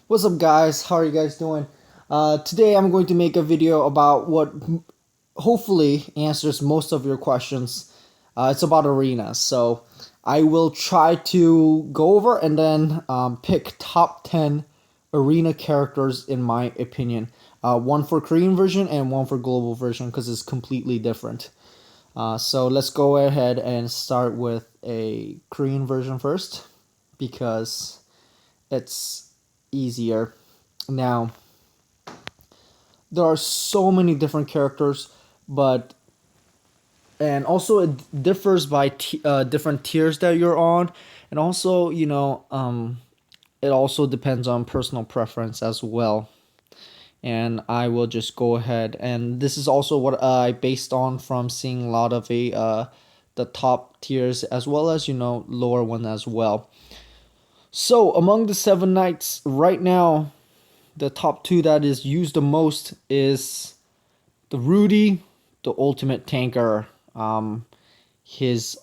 What's up, guys? How are you guys doing? Today I'm going to make a video about what hopefully answers most of your questions. It's about arenas. So I will try to go over and then pick top 10 arena characters in my opinion. One for Korean version and one for global version because it's completely different. So let's go ahead and start with a Korean version first because it's easier. Now, there are so many different characters, but and also it differs by different tiers that you're on, and also it also depends on personal preference as well. And I will just go ahead, and this is also what I based on from seeing a lot of the top tiers as well as lower one as well. So among the seven knights right now, the top two that is used the most is the Rudy, the ultimate tanker. His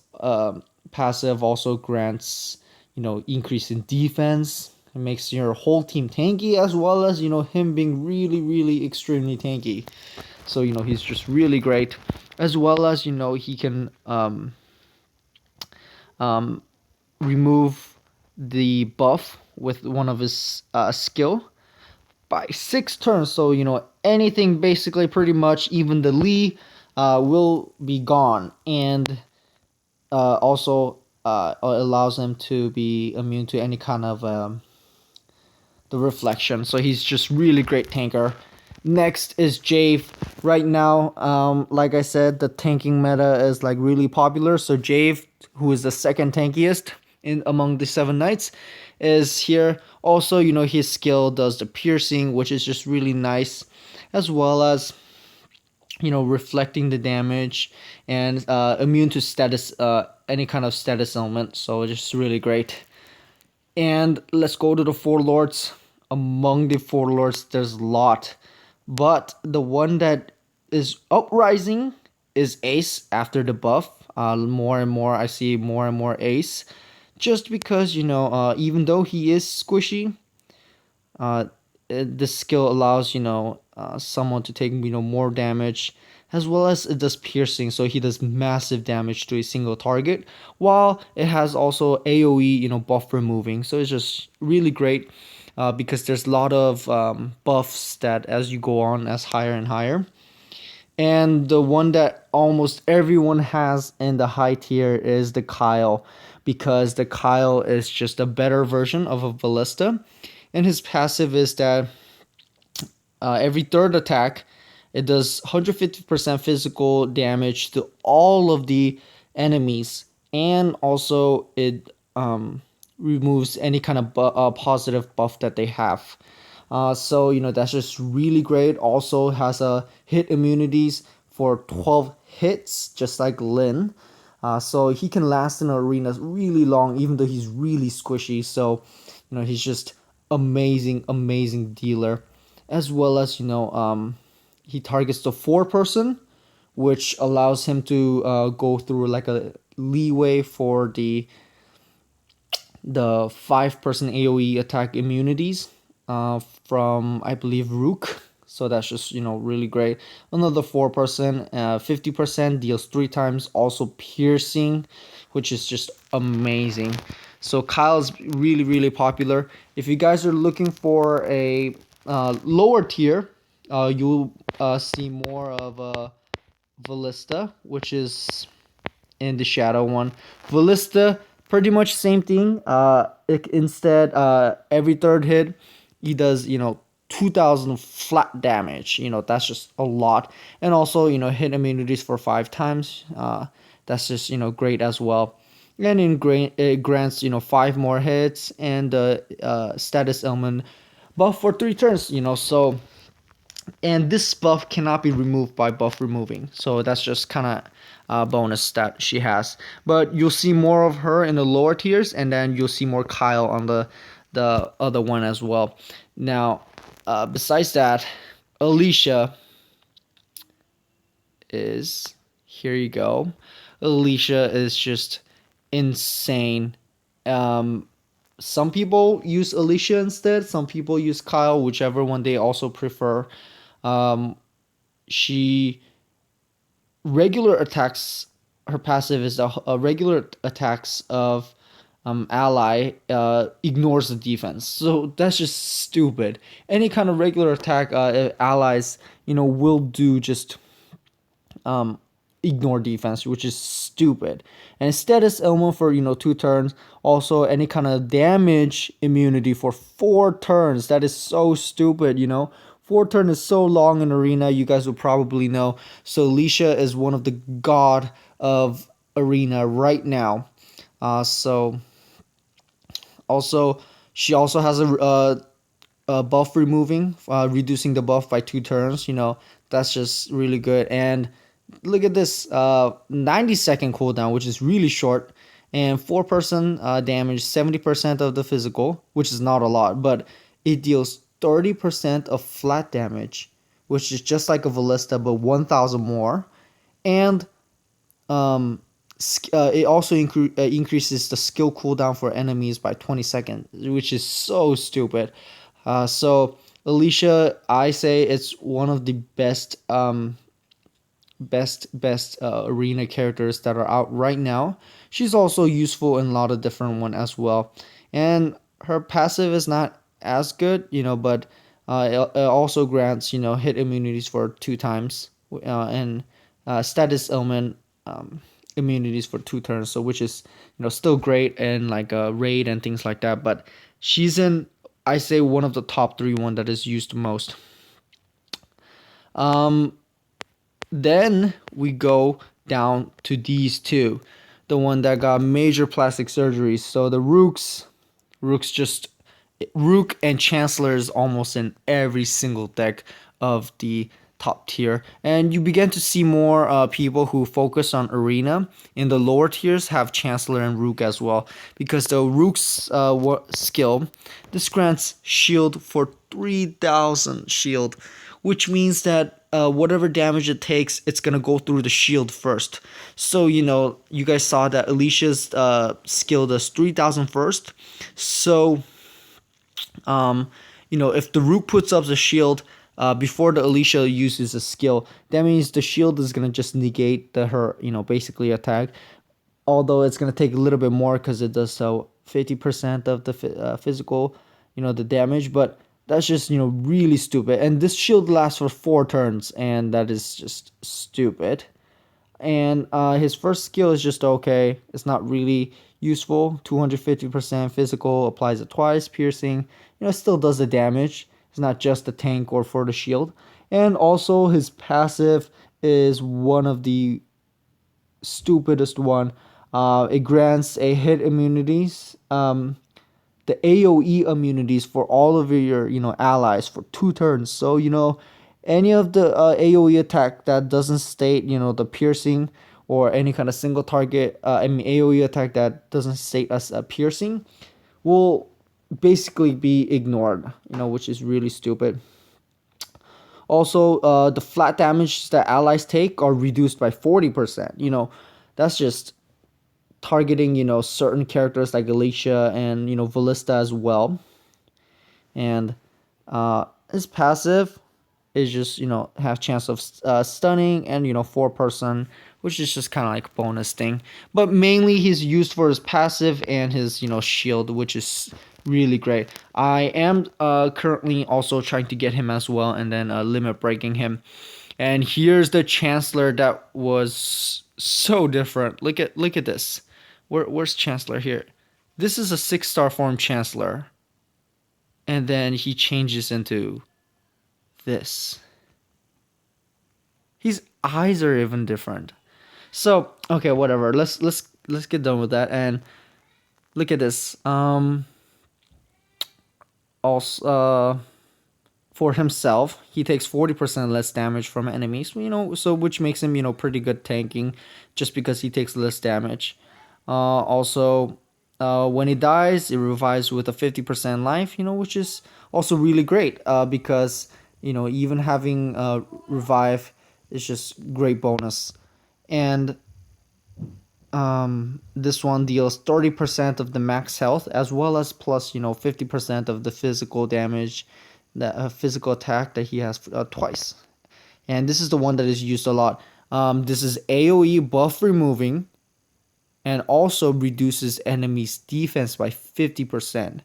passive also grants increase in defense. It makes your whole team tanky as well as him being really extremely tanky. So he's just really great, as well as he can um, remove the buff with one of his skill by 6 turns. So anything basically, pretty much, even the Lee will be gone, and also allows him to be immune to any kind of the reflection. So he's just really great tanker. Next is Jave. Right now, like I said, the tanking meta is like really popular. So Jave, who is the second tankiest in among the seven knights, is here. Also, his skill does the piercing, which is just really nice, as well as reflecting the damage and immune to status, any kind of status element. So it's just really great. And let's go to the four lords. Among the four lords, there's a lot, but the one that is uprising is Ace after the buff. More and more, I see more and more Ace, just because even though he is squishy, uh, this skill allows someone to take more damage, as well as it does piercing, so he does massive damage to a single target, while it has also AoE buff removing. So it's just really great, because there's a lot of buffs that as you go on as higher and higher. And the one that almost everyone has in the high tier is the Kyle, because the Kyle is just a better version of a Ballista. And his passive is that every third attack, it does 150% physical damage to all of the enemies, and also it removes any kind of positive buff that they have. So that's just really great. Also has a hit immunities for 12 hits, just like Lin. So he can last in arenas really long, even though he's really squishy. So he's just amazing dealer, as well as he targets the 4 person, which allows him to go through like a leeway for the 5 person AoE attack immunities from, I believe, Rook. So that's just really great. Another 4 person, 50% deals 3 times, also piercing, which is just amazing. So Kyle's really popular. If you guys are looking for a lower tier, you'll see more of Ballista, which is in the shadow one. Ballista, pretty much same thing. Instead, every third hit, he does 2,000 flat damage. That's just a lot, and also hit immunities for 5 times. That's just great as well. And it grants 5 more hits and the status element buff for 3 turns. So, and this buff cannot be removed by buff removing, so that's just kind of a bonus that she has. But you'll see more of her in the lower tiers, and then you'll see more Kyle on the other one as well. Now, besides that, Alicia is, here you go. Alicia is just insane. Some people use Alicia instead. Some people use Kyle, whichever one they also prefer. Um, she regular attacks. Her passive is a regular attacks of ally ignores the defense. So that's just stupid. Any kind of regular attack allies will do just um, ignore defense, which is stupid. And status element for 2 turns. Also, any kind of damage immunity for 4 turns. That is so stupid. 4 turn is so long in arena. You guys will probably know. So Alicia is one of the god of arena right now. So also she also has a buff removing, reducing the buff by 2 turns. That's just really good. And look at this 90-second cooldown, which is really short, and 4-person damage, 70% of the physical, which is not a lot, but it deals 30% of flat damage, which is just like a Ballista, but 1,000 more. And it also increases the skill cooldown for enemies by 20 seconds, which is so stupid. So Alicia, I say it's one of the best arena characters that are out right now. She's also useful in a lot of different one as well, and her passive is not as good, but it also grants hit immunities for 2 times, and status element immunities for 2 turns. So which is still great and like a raid and things like that. But she's in, I say, one of the top 3 one that is used most. Then we go down to these two, the one that got major plastic surgeries. So the Rook and Chancellor is almost in every single deck of the top tier, and you begin to see more people who focus on arena in the lower tiers have Chancellor and Rook as well, because the Rook's skill, this grants shield for 3,000 shield, which means that whatever damage it takes, it's gonna go through the shield first. So you guys saw that Alicia's skill does 3,000 first. So if the Rook puts up the shield before the Alicia uses a skill, that means the shield is gonna just negate her basically attack. Although it's gonna take a little bit more because it does so 50% of the physical, the damage. But that's just really stupid. And this shield lasts for 4 turns, and that is just stupid. And his first skill is just okay. It's not really useful. 250% physical, applies it twice, piercing. It still does the damage. It's not just the tank or for the shield. And also his passive is one of the stupidest one. It grants a hit immunities, the AOE immunities for all of your allies for 2 turns. So any of the AOE attack that doesn't state the piercing or any kind of single target AOE attack that doesn't state as a piercing will basically be ignored, which is really stupid. Also, the flat damage that allies take are reduced by 40%. That's just targeting certain characters like Alicia and Ballista as well. And his passive is just have chance of stunning and 4-person, which is just kind of like bonus thing. But mainly he's used for his passive and his shield, which is really great. I am currently also trying to get him as well, and then limit breaking him. And here's the Chancellor that was so different. Look at this. Where's Chancellor here? This is a 6-star form Chancellor, and then he changes into this. His eyes are even different. So okay, whatever. Let's get done with that and look at this. Also, for himself, he takes 40% less damage from enemies. So which makes him pretty good tanking, just because he takes less damage. Also, when he dies, it revives with a 50% life. Which is also really great. Because even having revive is just great bonus. And This one deals 30% of the max health as well as plus 50% of the physical damage, that physical attack that he has twice. And this is the one that is used a lot. This is AoE buff removing and also reduces enemies defense by 50%.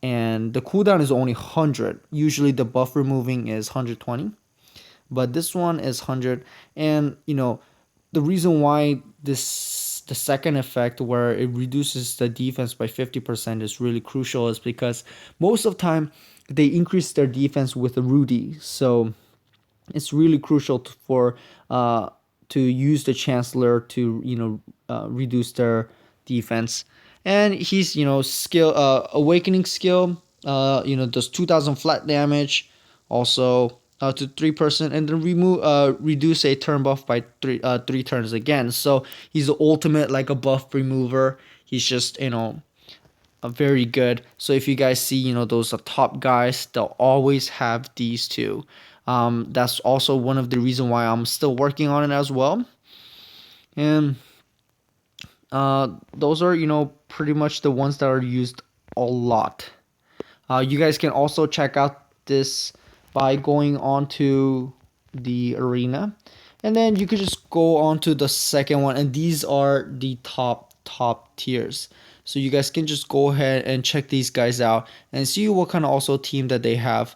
And the cooldown is only 100. Usually the buff removing is 120, but this one is 100. And the reason why the second effect where it reduces the defense by 50% is really crucial is because most of the time they increase their defense with a Rudy. So it's really crucial for to use the Chancellor to reduce their defense. And he's skill awakening skill does 2000 flat damage, also to 3%, and then reduce a turn buff by three turns again. So he's the ultimate like a buff remover. He's just very good. So if you guys see those top guys, they'll always have these two. That's also one of the reason why I'm still working on it as well. And those are pretty much the ones that are used a lot. You guys can also check out this by going on to the arena, and then you could just go on to the second one, and these are the top tiers. So you guys can just go ahead and check these guys out and see what kind of also team that they have.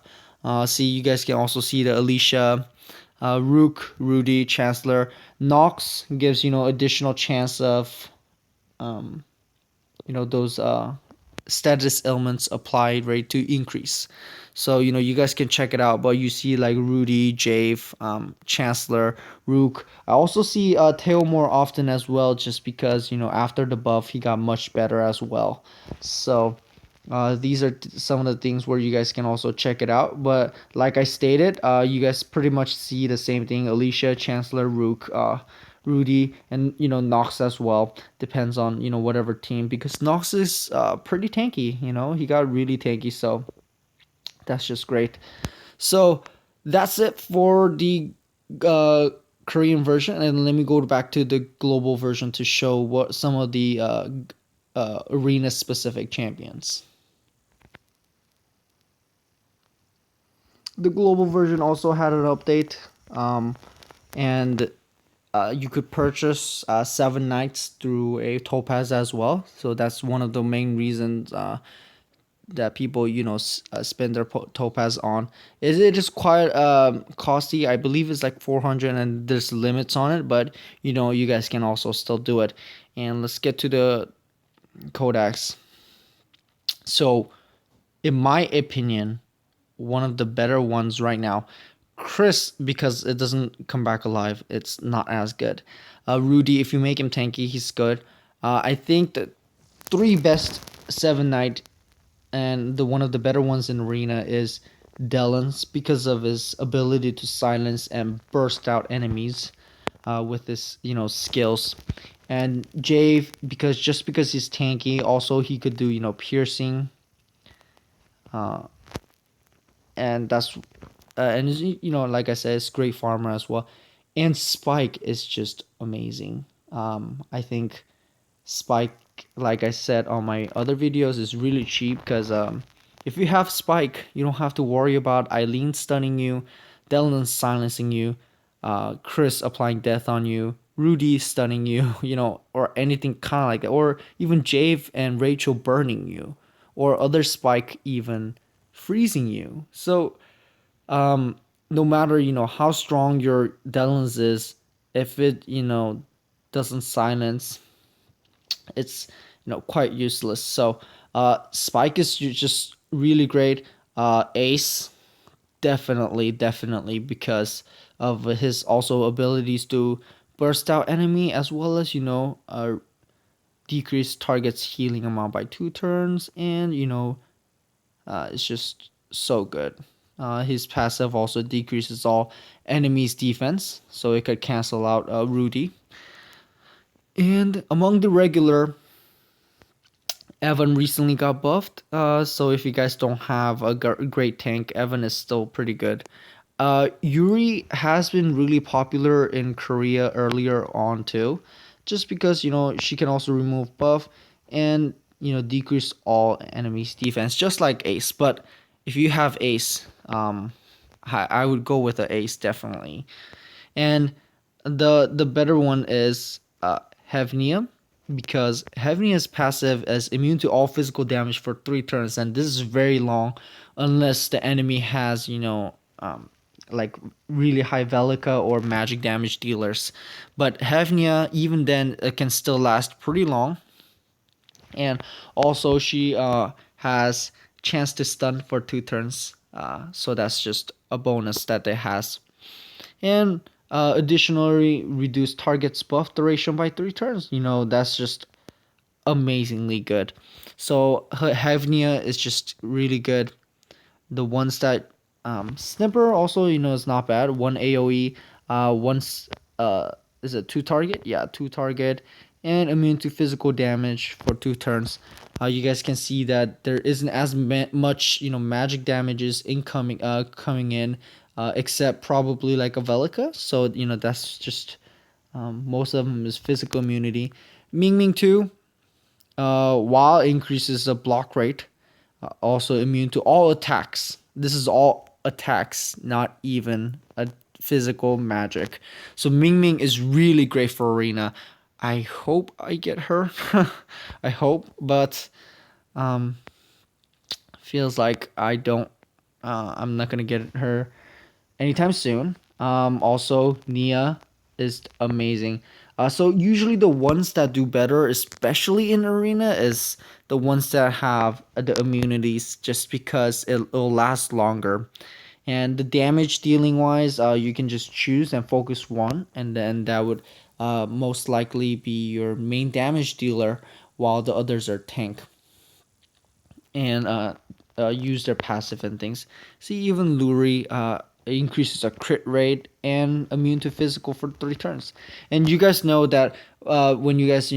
See, you guys can also see the Alicia, Rook, Rudy, Chancellor. Nox gives additional chance of those status elements applied rate to increase. So you guys can check it out. But you see like Rudy, Jave, Chancellor, Rook. I also see Tail more often as well, just because after the buff he got much better as well. So these are some of the things where you guys can also check it out. But like I stated, you guys pretty much see the same thing: Alicia, Chancellor, Rook, Rudy, and Nox as well. Depends on whatever team, because Nox is pretty tanky. He got really tanky, so that's just great. So that's it for the Korean version, and let me go back to the global version to show what some of the arena specific champions. The global version also had an update, and you could purchase 7 nights through a topaz as well. So that's one of the main reasons that people spend their topaz on. It is quite costly. I believe it's like 400, and there's limits on it, but you guys can also still do it. And let's get to the codex. So in my opinion, one of the better ones right now. Chris, because it doesn't come back alive, it's not as good. Rudy, if you make him tanky, he's good. I think the three best 7 night and the one of the better ones in arena is Delans, because of his ability to silence and burst out enemies with his skills. And Jave, because he's tanky, also he could do piercing. And that's and like I said, it's great farmer as well. And Spike is just amazing. I think Spike, like I said on my other videos, is really cheap, because if you have Spike, you don't have to worry about Eileen stunning you, Dylan silencing you, Chris applying death on you, Rudy stunning you, or anything kind of like that, or even Jave and Rachel burning you, or other Spike even freezing you. So no matter how strong your Delans is, if it doesn't silence, it's quite useless. So Spike is just really great. Ace, definitely, because of his also abilities to burst out enemy, as well as decrease target's healing amount by 2 turns, and it's just so good. His passive also decreases all enemies' defense, so it could cancel out Rudy. And among the regular, Evan recently got buffed, so if you guys don't have a great tank, Evan is still pretty good. Yuri has been really popular in Korea earlier on too, just because she can also remove buff and decrease all enemies defense, just like Ace. But if you have Ace, I would go with the Ace definitely. And the better one is Hevnia, because Hevnia's passive is immune to all physical damage for 3 turns, and this is very long, unless the enemy has like really high Velica or magic damage dealers. But Hevnia, even then, it can still last pretty long. And also she has chance to stun for 2 turns, so that's just a bonus that it has. And additionally, reduce target's buff duration by 3 turns. That's just amazingly good. So Hevnia is just really good. The ones that Snipper also is not bad. One AOE, once is it 2 target? Yeah, 2 target, and immune to physical damage for 2 turns. You guys can see that there isn't as much magic damages incoming coming in, except probably like a Velica. So that's just most of them is physical immunity. Ming Ming 2, while increases the block rate, also immune to all attacks. This is all attacks, not even a physical magic. So Ming Ming is really great for arena. I hope I get her. I hope, but feels like I don't. I'm not gonna get her anytime soon. Also, Nia is amazing. So usually the ones that do better, especially in arena, is the ones that have the immunities, just because it'll last longer. And the damage dealing wise, you can just choose and focus one, and then that would most likely be your main damage dealer, while the others are tank. And use their passive and things. See, even Luri increases a crit rate and immune to physical for 3 turns. And you guys know that when you guys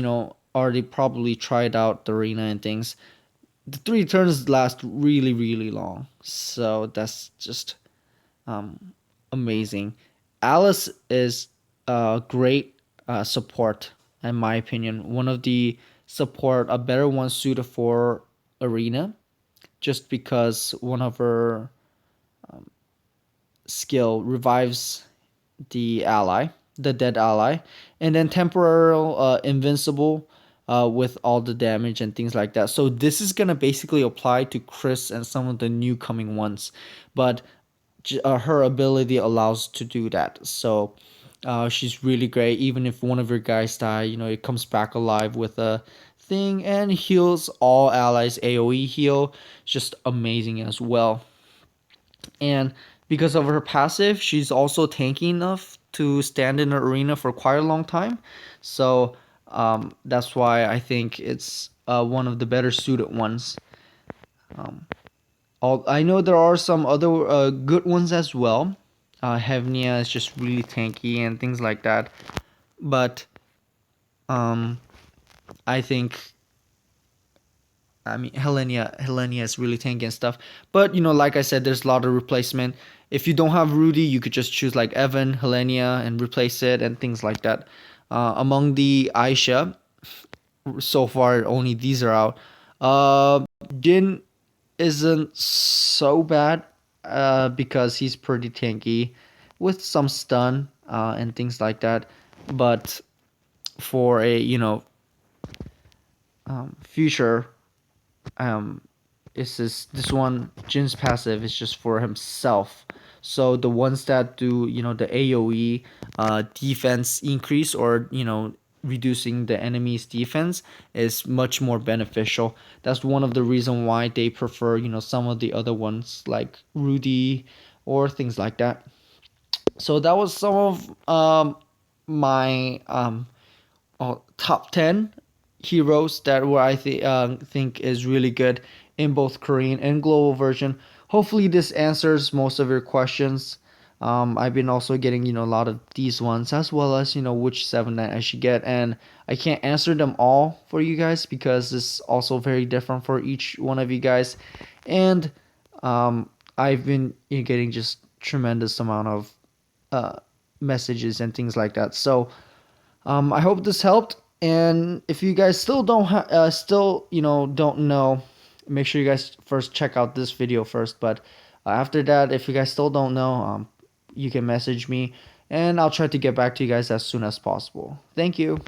already probably tried out the arena and things, the 3 turns last really really long. So that's just amazing. Alice is a great support, in my opinion. One of the support, a better one suited for arena, just because one of her skill revives the dead ally, and then temporal invincible with all the damage and things like that. So this is gonna basically apply to Chris and some of the new coming ones, but her ability allows to do that. So she's really great. Even if one of your guys die, it comes back alive with a thing and heals all allies. AoE heal, just amazing as well. And because of her passive, she's also tanky enough to stand in the arena for quite a long time. So that's why I think it's one of the better suited ones. I know there are some other good ones as well. Hevnia is just really tanky and things like that. But I think, I mean, Helenia is really tanky and stuff. But like I said, there's a lot of replacement. If you don't have Rudy, you could just choose like Evan, Helenia, and replace it and things like that. Among the Aisha, so far only these are out. Jin isn't so bad because he's pretty tanky with some stun and things like that. But for a future, this one Jin's passive is just for himself. So the ones that do the AOE defense increase, or reducing the enemy's defense, is much more beneficial. That's one of the reason why they prefer some of the other ones like Rudy or things like that. So that was some of my top 10 heroes that were think is really good in both Korean and global version. Hopefully this answers most of your questions. I've been also getting a lot of these ones, as well as which 7 that I should get, and I can't answer them all for you guys because it's also very different for each one of you guys. And I've been getting just tremendous amount of messages and things like that. So I hope this helped. And if you guys still don't know, make sure you guys first check out this video first. But after that, if you guys still don't know, you can message me, and I'll try to get back to you guys as soon as possible. Thank you.